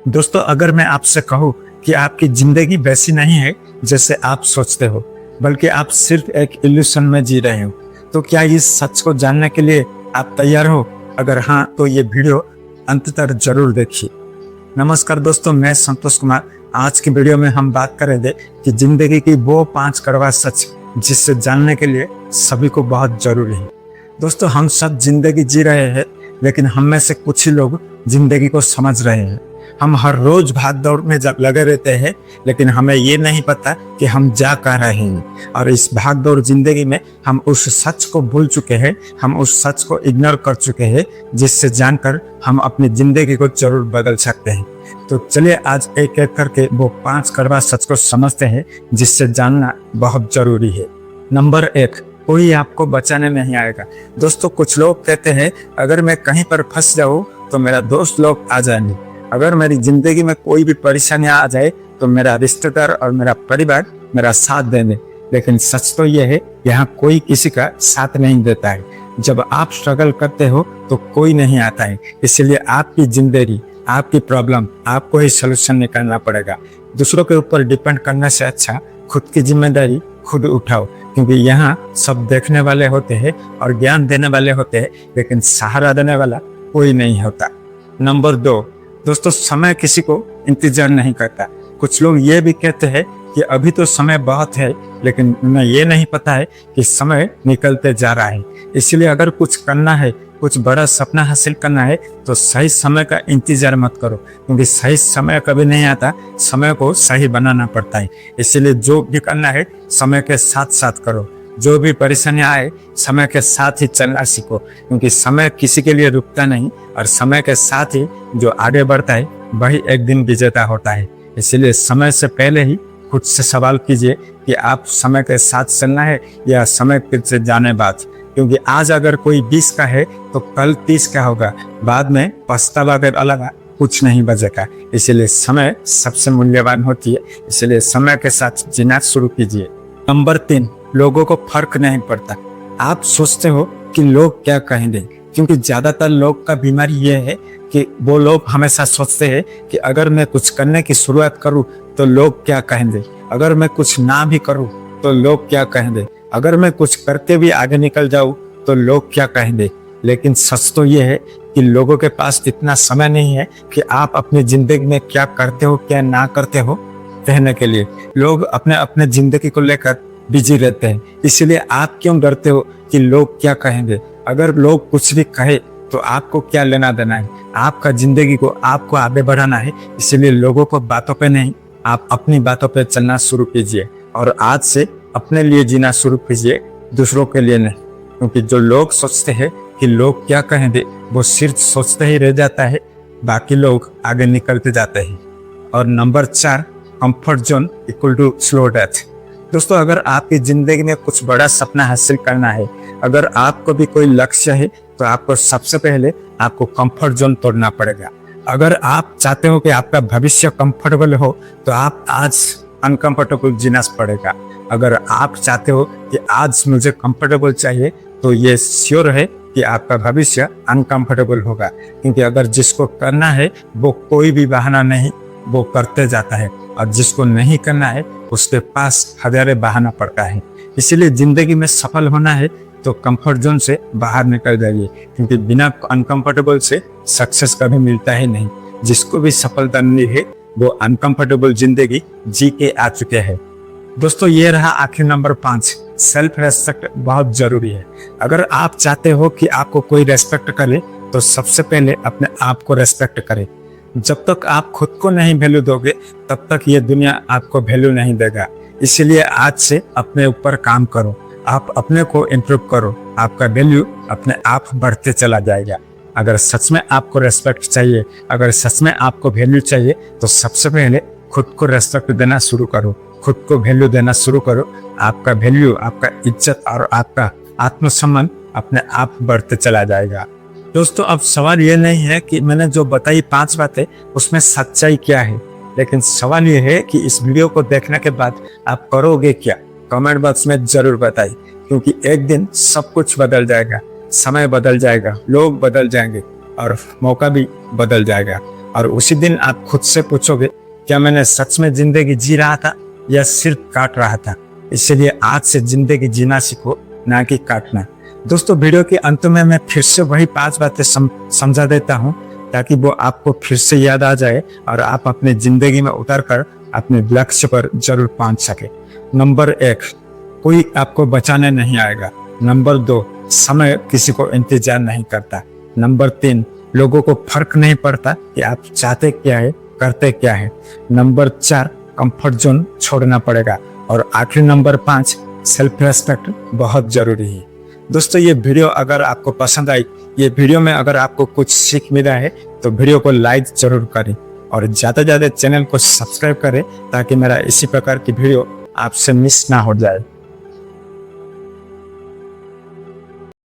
दोस्तों, अगर मैं आपसे कहूँ कि आपकी जिंदगी वैसी नहीं है जैसे आप सोचते हो, बल्कि आप सिर्फ एक इल्यूशन में जी रहे हो, तो क्या इस सच को जानने के लिए आप तैयार हो? अगर हाँ, तो ये वीडियो अंत तक जरूर देखिए। नमस्कार दोस्तों, मैं संतोष कुमार। आज की वीडियो में हम बात करेंगे कि जिंदगी की वो 5 कड़वा सच जिससे जानने के लिए सभी को बहुत जरूरी है। दोस्तों, हम सब जिंदगी जी रहे हैं, लेकिन हम में से कुछ ही लोग जिंदगी को समझ रहे हैं। हम हर रोज भाग दौड़ में लगे रहते हैं, लेकिन हमें ये नहीं पता कि हम जा कहाँ रहे हैं। और इस भाग दौड़ जिंदगी में हम उस सच को भूल चुके हैं, हम उस सच को इग्नोर कर चुके हैं, जिससे जानकर हम अपनी जिंदगी को जरूर बदल सकते हैं। तो चलिए आज एक एक करके वो 5 कड़वा सच को समझते हैं, जिससे जानना बहुत जरूरी है। नंबर 1, कोई आपको बचाने नहीं आएगा। दोस्तों, कुछ लोग कहते हैं अगर मैं कहीं पर फंस जाऊं तो मेरा दोस्त लोग आ जाएंगे। अगर मेरी जिंदगी में कोई भी परेशानी आ जाए तो मेरा रिश्तेदार और मेरा परिवार मेरा साथ देंगे। लेकिन सच तो यह है, यहाँ कोई किसी का साथ नहीं देता है। जब आप स्ट्रगल करते हो तो कोई नहीं आता है। इसलिए आपकी जिंदगी, आपकी प्रॉब्लम आपको ही सोल्यूशन निकालना पड़ेगा। दूसरों के ऊपर डिपेंड करने से अच्छा खुद की जिम्मेदारी खुद उठाओ, क्योंकि यहाँ सब देखने वाले होते हैं और ज्ञान देने वाले होते हैं, लेकिन सहारा देने वाला कोई नहीं होता। नंबर 2, दोस्तों, समय किसी को इंतजार नहीं करता। कुछ लोग ये भी कहते हैं कि अभी तो समय बहुत है, लेकिन उन्हें ये नहीं पता है कि समय निकलते जा रहा है। इसलिए अगर कुछ करना है, कुछ बड़ा सपना हासिल करना है, तो सही समय का इंतजार मत करो, क्योंकि सही समय कभी नहीं आता, समय को सही बनाना पड़ता है। इसलिए जो भी करना है समय के साथ साथ करो। जो भी परेशानियां आए, समय के साथ ही चलना सीखो, क्योंकि समय किसी के लिए रुकता नहीं, और समय के साथ ही जो आगे बढ़ता है वही एक दिन विजेता होता है। इसलिए समय से पहले ही खुद से सवाल कीजिए कि आप समय के साथ चलना है या समय से जाने बाद, क्योंकि आज अगर कोई 20 का है तो कल 30 का होगा। बाद में पछतावा के अलावा कुछ नहीं बचेगा। इसलिए समय सबसे मूल्यवान होती है, इसलिए समय के साथ जीना शुरू कीजिए। नंबर 3, लोगों को फर्क नहीं पड़ता। आप सोचते हो कि लोग क्या कहेंगे, क्योंकि ज्यादातर लोग का बीमारी यह है कि वो लोग हमेशा सोचते हैं कि अगर मैं कुछ करने की शुरुआत करूं तो लोग क्या कहेंगे, अगर मैं कुछ ना भी करूं तो लोग क्या कहेंगे, अगर मैं कुछ करके भी आगे निकल जाऊं तो लोग क्या कहेंगे। लेकिन सच तो ये है कि लोगों के पास इतना समय नहीं है कि आप अपनी जिंदगी में क्या करते हो क्या ना करते हो कहने के लिए। लोग अपने अपने जिंदगी को लेकर बिजी रहते हैं। इसलिए आप क्यों डरते हो कि लोग क्या कहेंगे? अगर लोग कुछ भी कहे तो आपको क्या लेना देना है? आपका जिंदगी को आपको आगे बढ़ाना है। इसलिए लोगों को बातों पे नहीं, आप अपनी बातों पे चलना शुरू कीजिए, और आज से अपने लिए जीना शुरू कीजिए, दूसरों के लिए नहीं। क्योंकि जो लोग सोचते हैं कि लोग क्या कहेंगे, वो सिर्फ सोचते ही रह जाता है, बाकी लोग आगे निकलते जाते हैं। और number 4, comfort zone equal to slow death. दोस्तों, अगर आपकी जिंदगी में कुछ बड़ा सपना हासिल करना है, अगर आपको भी कोई लक्ष्य है, तो आपको सबसे पहले आपको कंफर्ट जोन तोड़ना पड़ेगा। अगर आप चाहते हो कि आपका भविष्य कंफर्टेबल हो, तो आप आज अनकंफर्टेबल जीना पड़ेगा। अगर आप चाहते हो कि आज मुझे कंफर्टेबल चाहिए, तो ये श्योर है कि आपका भविष्य अनकंफर्टेबल होगा, क्योंकि अगर जिसको करना है वो कोई भी बहाना नहीं, वो करते जाता है, और जिसको नहीं करना है उसके पास हजारों बहाना पड़ता है। इसीलिए जिंदगी में सफल होना है तो कंफर्ट जोन से बाहर निकल जाइए, क्योंकि बिना अनकंफर्टेबल से सक्सेस कभी मिलता ही नहीं। जिसको भी सफलता मिली है वो अनकंफर्टेबल जिंदगी जी के आ चुके हैं। दोस्तों, ये रहा आखिर नंबर 5, सेल्फ रेस्पेक्ट बहुत जरूरी है। अगर आप चाहते हो कि आपको कोई रेस्पेक्ट करे, तो सबसे पहले अपने आप को रेस्पेक्ट करें। जब तक आप खुद को नहीं वैल्यू दोगे, तब तक ये दुनिया आपको वैल्यू नहीं देगा। इसीलिए आज से अपने ऊपर काम करो, आप अपने को इम्प्रूव करो, आपका वैल्यू अपने आप बढ़ते चला जाएगा। अगर सच में आपको रेस्पेक्ट चाहिए, अगर सच में आपको वैल्यू चाहिए, तो सबसे पहले खुद को रेस्पेक्ट देना शुरू करो, खुद को वैल्यू देना शुरू करो। आपका वैल्यू, आपका इज्जत और आपका आत्मसम्मान अपने आप बढ़ते चला जाएगा। दोस्तों, अब सवाल ये नहीं है कि मैंने जो बताई 5 बातें उसमें सच्चाई क्या है, लेकिन सवाल ये है कि इस वीडियो को देखने के बाद आप करोगे क्या? कमेंट बॉक्स में जरूर बताइए, क्योंकि एक दिन सब कुछ बदल जाएगा, समय बदल जाएगा, लोग बदल जाएंगे और मौका भी बदल जाएगा। और उसी दिन आप खुद से पूछोगे क्या मैंने सच में जिंदगी जी रहा था या सिर्फ काट रहा था। इसलिए आज से जिंदगी जीना सीखो, ना कि काटना। दोस्तों, वीडियो के अंत में मैं फिर से वही 5 बातें समझा देता हूँ ताकि वो आपको फिर से याद आ जाए और आप अपने जिंदगी में उतरकर अपने लक्ष्य पर जरूर पहुंच सके। नंबर 1, कोई आपको बचाने नहीं आएगा। नंबर 2, समय किसी को इंतजार नहीं करता। नंबर 3, लोगों को फर्क नहीं पड़ता कि आप चाहते क्या है, करते क्या है। नंबर 4, कंफर्ट जोन छोड़ना पड़ेगा। और आखिरी नंबर 5, सेल्फ रिस्पेक्ट बहुत जरूरी है। दोस्तों, ये वीडियो अगर आपको पसंद आई, ये वीडियो में अगर आपको कुछ सीख मिला है तो वीडियो को लाइक जरूर करें और ज़्यादा से ज़्यादा चैनल को सब्सक्राइब करें ताकि मेरा इसी प्रकार की वीडियो आपसे मिस ना हो जाए।